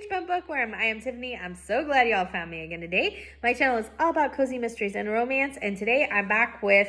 Reach My Bookworm. I am Tiffany. I'm so glad y'all found me again today. My channel is all about cozy mysteries and romance, and today I'm back with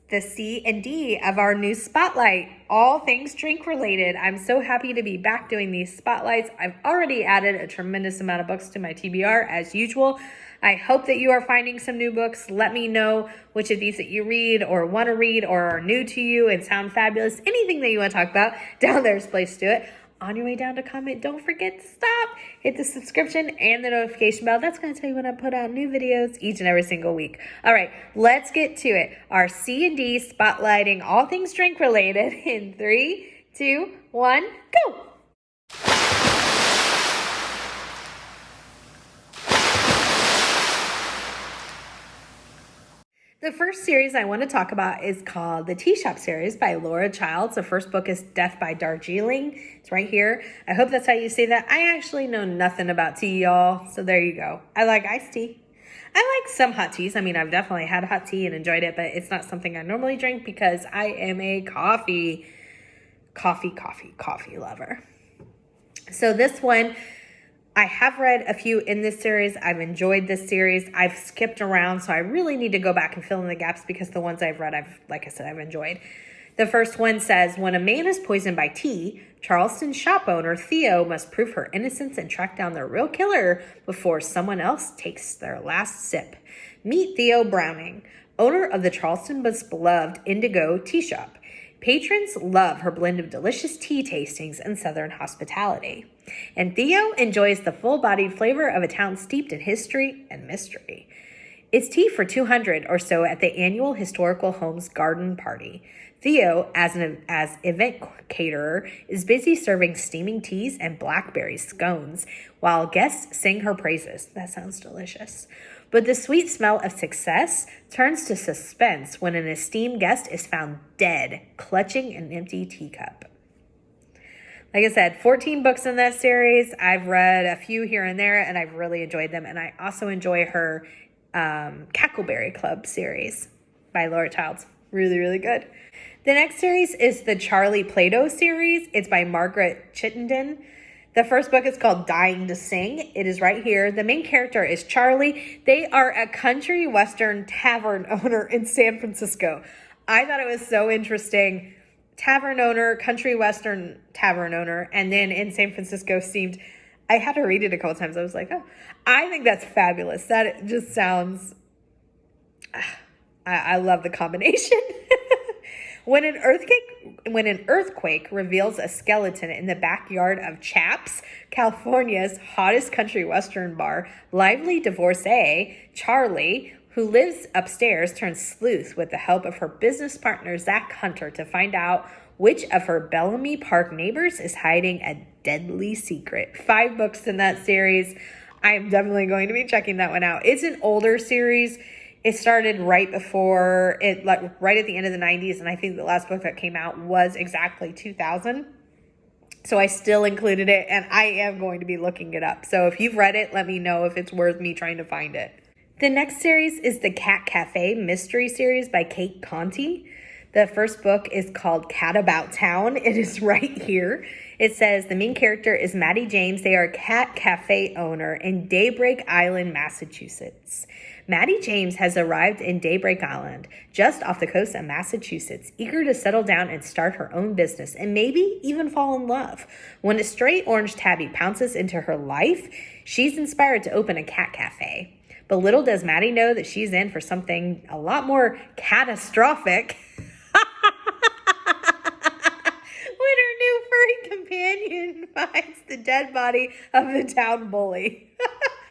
the C and D of our new spotlight, all things drink related. I'm so happy to be back doing these spotlights. I've already added a tremendous amount of books to my TBR as usual. I hope that you are finding some new books. Let me know which of these that you read or want to read or are new to you and sound fabulous. Anything that you want to talk about, down there's a place to do it. On your way down to comment, don't forget to stop, hit the subscription and the notification bell. That's going to tell you when I put out new videos each and every single week. All right, let's get to it. Our C and D spotlighting all things drink related in 3, 2, 1, go. The first series I want to talk about is called the Tea Shop series by Laura Childs. The first book is Death by Darjeeling. It's right here. I hope that's how you say that. I actually know nothing about tea, y'all. So there you go. I like iced tea. I like some hot teas. I mean, I've definitely had hot tea and enjoyed it, but it's not something I normally drink because I am a coffee lover. So this one, I have read a few in this series. I've enjoyed this series. I've skipped around, so I really need to go back and fill in the gaps because the ones I've read, like I said, I've enjoyed. The first one says, when a man is poisoned by tea, Charleston shop owner Theo must prove her innocence and track down the real killer before someone else takes their last sip. Meet Theo Browning, owner of the Charleston beloved Indigo Tea Shop. Patrons love her blend of delicious tea tastings and Southern hospitality. And Theo enjoys the full-bodied flavor of a town steeped in history and mystery. It's tea for 200 or so at the annual Historical Homes Garden Party. Theo, as event caterer, is busy serving steaming teas and blackberry scones while guests sing her praises. That sounds delicious. But the sweet smell of success turns to suspense when an esteemed guest is found dead, clutching an empty teacup. Like I said, 14 books in that series. I've read a few here and there, and I've really enjoyed them. And I also enjoy her Cackleberry Club series by Laura Childs. Really, really good. The next series is the Charlie Plato series. It's by Margaret Chittenden. The first book is called Dying to Sing. It is right here. The main character is Charlie. They are a country western tavern owner in San Francisco. I thought it was so interesting. Tavern owner, country western tavern owner, and then in San Francisco seemed, I had to read it a couple times. I was like, oh, I think that's fabulous. That just sounds, I love the combination. When an earthquake reveals a skeleton in the backyard of Chaps, California's hottest country western bar, lively divorcee Charlie, who lives upstairs, turns sleuth with the help of her business partner Zach Hunter to find out which of her Bellamy Park neighbors is hiding a deadly secret. 5 books in that series. I am definitely going to be checking that one out. It's an older series. It started right before it, like right at the end of the 90s, and I think the last book that came out was exactly 2000. So I still included it, and I am going to be looking it up. So if you've read it, let me know if it's worth me trying to find it. The next series is the Cat Cafe Mystery Series by Kate Conti. The first book is called Cat About Town. It is right here. It says the main character is Maddie James. They are a cat cafe owner in Daybreak Island, Massachusetts. Maddie James has arrived in Daybreak Island, just off the coast of Massachusetts, eager to settle down and start her own business and maybe even fall in love. When a stray orange tabby pounces into her life, she's inspired to open a cat cafe. But little does Maddie know that she's in for something a lot more catastrophic when her new furry companion finds the dead body of the town bully.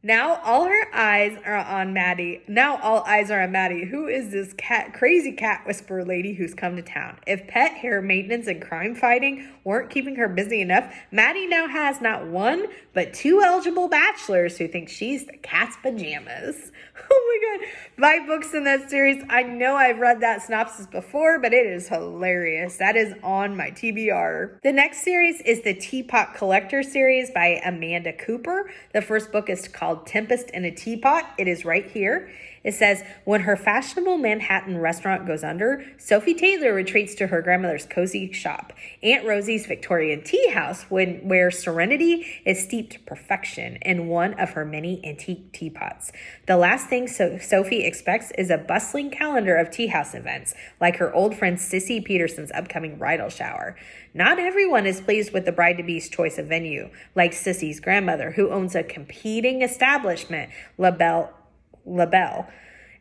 Now all eyes are on Maddie. Who is this crazy cat whisperer lady who's come to town? If pet hair maintenance and crime fighting weren't keeping her busy enough, Maddie now has not one, but 2 eligible bachelors who think she's the cat's pajamas. Oh my God. 5 books in that series. I know I've read that synopsis before, but it is hilarious. That is on my TBR. The next series is the Teapot Collector series by Amanda Cooper. The first book is called Tempest in a Teapot. It is right here. It says, when her fashionable Manhattan restaurant goes under, Sophie Taylor retreats to her grandmother's cozy shop, Aunt Rosie's Victorian tea house, where serenity is steeped to perfection in one of her many antique teapots. The last thing Sophie expects is a bustling calendar of tea house events, like her old friend Sissy Peterson's upcoming bridal shower. Not everyone is pleased with the bride-to-be's choice of venue, like Sissy's grandmother, who owns a competing establishment, La Belle,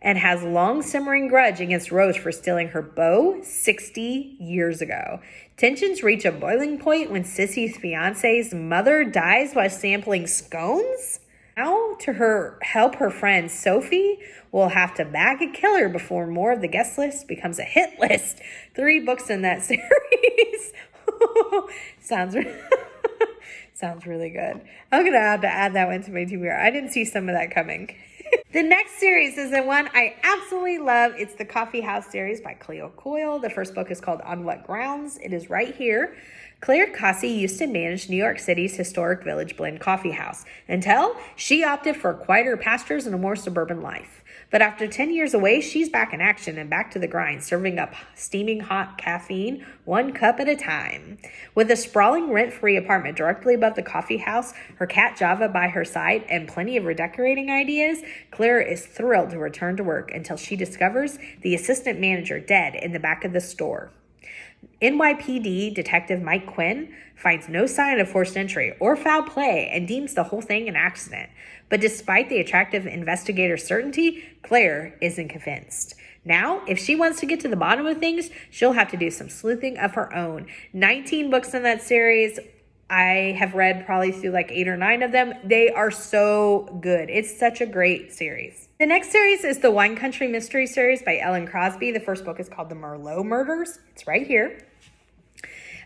and has long simmering grudge against Rose for stealing her beau 60 years ago. Tensions reach a boiling point when Sissy's fiance's mother dies while sampling scones. Now, to help her friend Sophie will have to bag a killer before more of the guest list becomes a hit list. 3 books in that series. Sounds really good. I'm going to have to add that one to my TBR. I didn't see some of that coming. The next series is the one I absolutely love. It's the Coffee House series by Cleo Coyle. The first book is called On What Grounds. It is right here. Claire Cossey used to manage New York City's historic Village Blend coffee house until she opted for quieter pastures and a more suburban life. But after 10 years away, she's back in action and back to the grind, serving up steaming hot caffeine 1 cup at a time. With a sprawling rent-free apartment directly above the coffee house, her cat Java by her side, and plenty of redecorating ideas, Claire is thrilled to return to work until she discovers the assistant manager dead in the back of the store. NYPD Detective Mike Quinn finds no sign of forced entry or foul play and deems the whole thing an accident. But despite the attractive investigator's certainty, Claire isn't convinced. Now, if she wants to get to the bottom of things, she'll have to do some sleuthing of her own. 19 books in that series. I have read probably through like 8 or 9 of them. They are so good. It's such a great series. The next series is the Wine Country Mystery Series by Ellen Crosby. The first book is called The Merlot Murders. It's right here.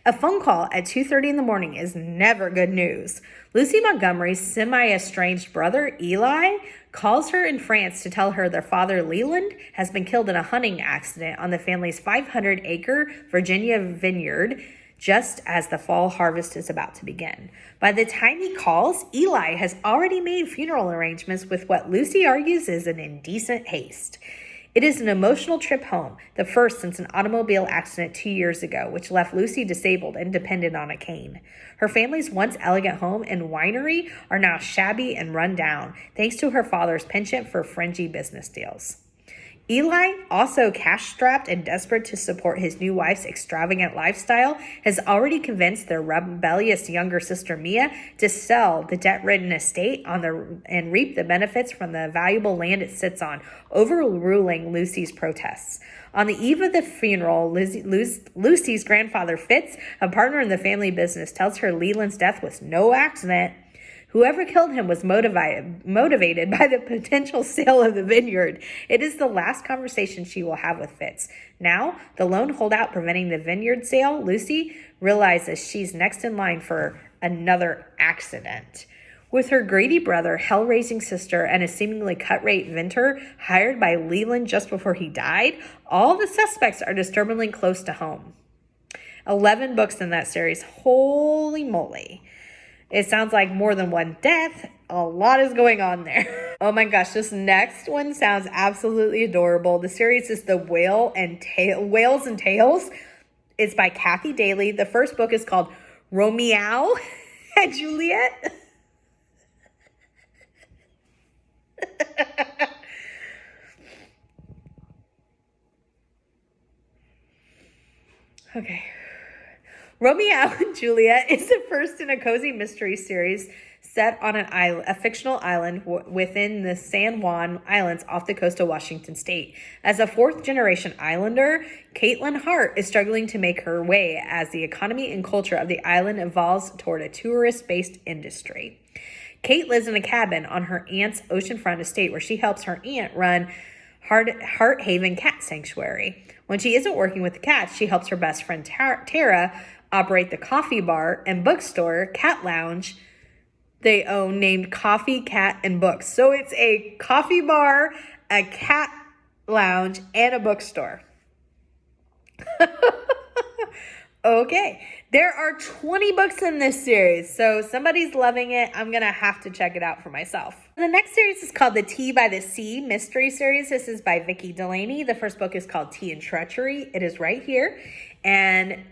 A phone call at 2:30 in the morning is never good news. Lucy Montgomery's semi-estranged brother, Eli, calls her in France to tell her their father, Leland, has been killed in a hunting accident on the family's 500-acre Virginia vineyard, just as the fall harvest is about to begin. By the time he calls, Eli has already made funeral arrangements with what Lucy argues is an indecent haste. It is an emotional trip home, the first since an automobile accident 2 years ago, which left Lucy disabled and dependent on a cane. Her family's once elegant home and winery are now shabby and run down, thanks to her father's penchant for fringy business deals. Eli, also cash-strapped and desperate to support his new wife's extravagant lifestyle, has already convinced their rebellious younger sister Mia to sell the debt-ridden estate and reap the benefits from the valuable land it sits on, overruling Lucy's protests. On the eve of the funeral, Lucy's grandfather Fitz, a partner in the family business, tells her Leland's death was no accident. Whoever killed him was motivated by the potential sale of the vineyard. It is the last conversation she will have with Fitz. Now, the lone holdout preventing the vineyard sale, Lucy, realizes she's next in line for another accident. With her greedy brother, hell-raising sister, and a seemingly cut-rate vintner hired by Leland just before he died, all the suspects are disturbingly close to home. 11 books in that series. Holy moly. It sounds like more than one death. A lot is going on there. Oh my gosh, this next one sounds absolutely adorable. The series is the Whales and Tales. It's by Kathy Daly. The first book is called Romeo and Juliet. Okay. Romeo and Juliet is the first in a cozy mystery series set on a fictional island within the San Juan Islands off the coast of Washington State. As a fourth-generation islander, Caitlin Hart is struggling to make her way as the economy and culture of the island evolves toward a tourist-based industry. Kate lives in a cabin on her aunt's oceanfront estate where she helps her aunt run Heart Haven Cat Sanctuary. When she isn't working with the cats, she helps her best friend Tara operate the coffee bar and bookstore Cat Lounge they own named Coffee, Cat, and Books. So it's a coffee bar, a cat lounge, and a bookstore. Okay, there are 20 books in this series, so somebody's loving it. I'm going to have to check it out for myself. The next series is called the Tea by the Sea Mystery Series. This is by Vicki Delaney. The first book is called Tea and Treachery. It is right here. And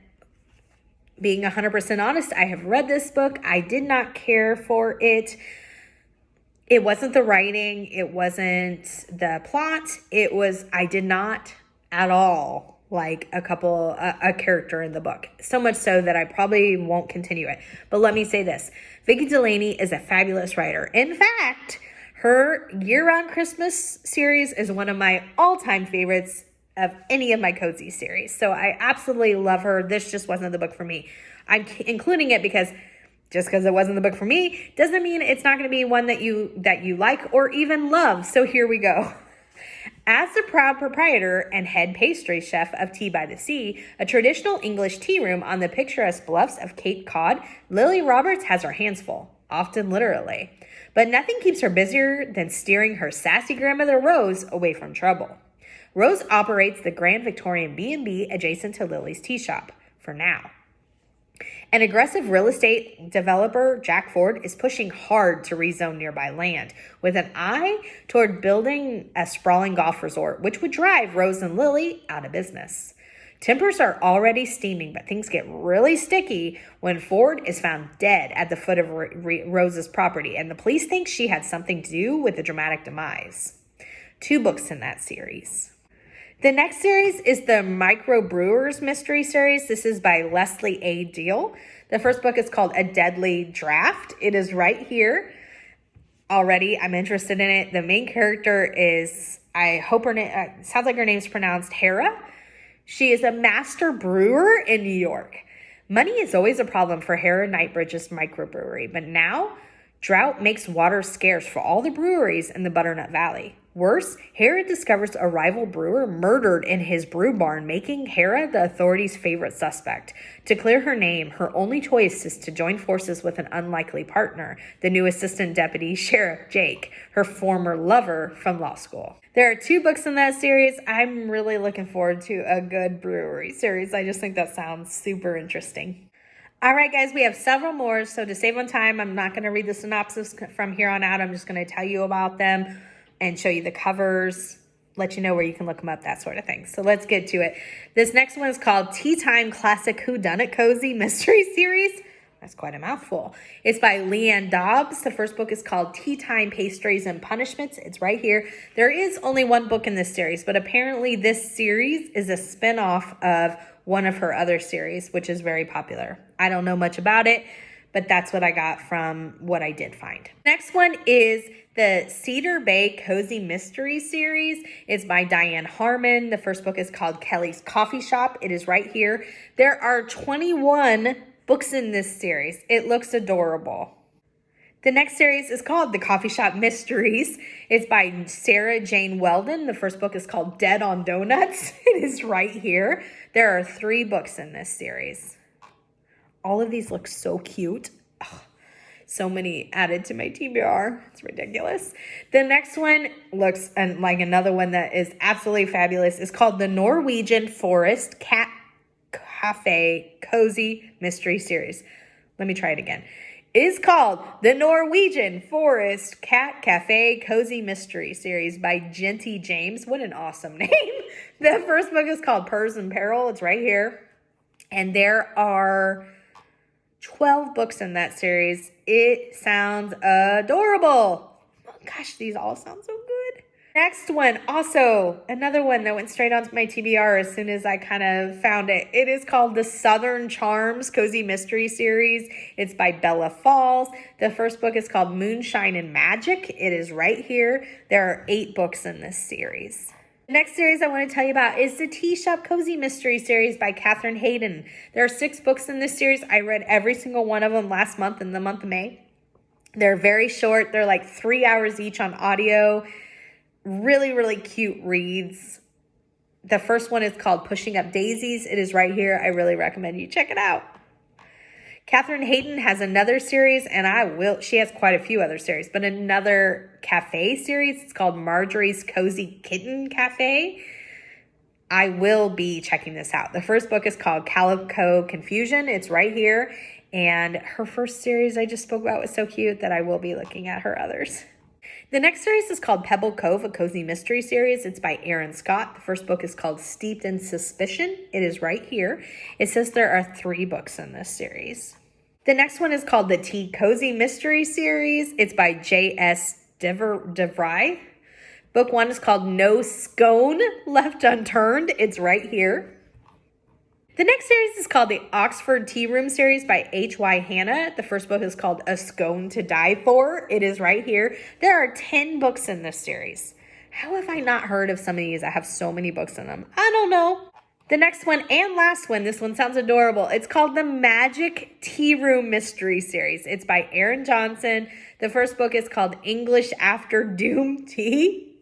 being 100% honest, I have read this book. I did not care for it. It wasn't the writing. It wasn't the plot. I did not at all like a character in the book. So much so that I probably won't continue it. But let me say this. Vicki Delaney is a fabulous writer. In fact, her Year-Round Christmas series is one of my all-time favorites of any of my Cozies series. So I absolutely love her. This just wasn't the book for me. I'm including it because just because it wasn't the book for me doesn't mean it's not going to be one that you like or even love. So here we go. As the proud proprietor and head pastry chef of Tea by the Sea, a traditional English tea room on the picturesque bluffs of Cape Cod, Lily Roberts has her hands full, often literally. But nothing keeps her busier than steering her sassy grandmother Rose away from trouble. Rose operates the Grand Victorian B&B adjacent to Lily's tea shop, for now. An aggressive real estate developer, Jack Ford, is pushing hard to rezone nearby land with an eye toward building a sprawling golf resort, which would drive Rose and Lily out of business. Tempers are already steaming, but things get really sticky when Ford is found dead at the foot of Rose's property, and the police think she had something to do with the dramatic demise. 2 books in that series. The next series is the Microbrewers Mystery Series. This is by Leslie A. Deal. The first book is called A Deadly Draft. It is right here. Already, I'm interested in it. The main character is, I hope her name, sounds like her name's pronounced Hera. She is a master brewer in New York. Money is always a problem for Hera Knightbridge's microbrewery, but now drought makes water scarce for all the breweries in the Butternut Valley. Worse, Hera discovers a rival brewer murdered in his brew barn, making Hera the authorities' favorite suspect. To clear her name, her only choice is to join forces with an unlikely partner, the new assistant deputy sheriff Jake, her former lover from law school. There are 2 books in that series. I'm really looking forward to a good brewery series. I just think that sounds super interesting. All right, guys, we have several more. So to save on time, I'm not going to read the synopsis from here on out. I'm just going to tell you about them and show you the covers, let you know where you can look them up, that sort of thing. So let's get to it. This next one is called Tea Time Classic Whodunit Cozy Mystery Series. That's quite a mouthful. It's by Leanne Dobbs. The first book is called Tea Time Pastries and Punishments. It's right here. There is only 1 book in this series, but apparently this series is a spinoff of one of her other series, which is very popular. I don't know much about it, but that's what I got from what I did find. Next one is the Cedar Bay Cozy Mystery Series. It's by Diane Harmon. The first book is called Kelly's Coffee Shop. It is right here. There are 21 books in this series. It looks adorable. The next series is called The Coffee Shop Mysteries. It's by Sarah Jane Weldon. The first book is called Dead on Donuts. It is right here. There are 3 books in this series. All of these look so cute. Ugh. So many added to my TBR. It's ridiculous. The next one looks like another one that is absolutely fabulous. It's called the Norwegian Forest Cat Cafe Cozy Mystery Series. Let me try it again. It is called the Norwegian Forest Cat Cafe Cozy Mystery Series by Genty James. What an awesome name. The first book is called Purrs and Peril. It's right here. And there are 12 books in that series. It sounds adorable. Oh, gosh, these all sound so good. Next one, also another one that went straight onto my TBR as soon as I kind of found it. It is called the Southern Charms Cozy Mystery Series. It's by Bella Falls. The first book is called Moonshine and Magic. It is right here. There are 8 books in this series. The next series I want to tell you about is the Tea Shop Cozy Mystery Series by Catherine Hayden. There are 6 books in this series. I read every single one of them last month in the month of May. They're very short. They're like 3 hours each on audio. Really, really cute reads. The first one is called Pushing Up Daisies. It is right here. I really recommend you check it out. Catherine Hayden has another series, and she has quite a few other series, but another cafe series. It's called Marjorie's Cozy Kitten Cafe. I will be checking this out. The first book is called Calico Confusion. It's right here. And her first series I just spoke about was so cute that I will be looking at her others. The next series is called Pebble Cove, a cozy mystery series. It's by Erin Scott. The first book is called Steeped in Suspicion. It is right here. It says there are 3 books in this series. The next one is called the Tea Cozy Mystery Series. It's by J.S. DeVry. Book 1 is called No Scone Left Unturned. It's right here. The next series is called the Oxford Tea Room series by H.Y. Hannah. The first book is called A Scone to Die For. It is right here. There are 10 books in this series. How have I not heard of some of these that have so many books in them? I don't know. The next one and last one, this one sounds adorable. It's called the Magic Tea Room Mystery Series. It's by Erin Johnson. The first book is called English After Doom Tea.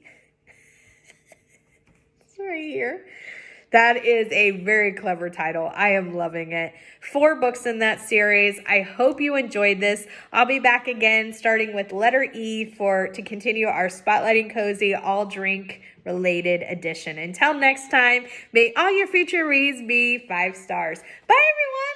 It's right here. That is a very clever title. I am loving it. 4 books in that series. I hope you enjoyed this. I'll be back again starting with letter E to continue our Spotlighting Cozy all drink related edition. Until next time, may all your future reads be 5 stars. Bye everyone.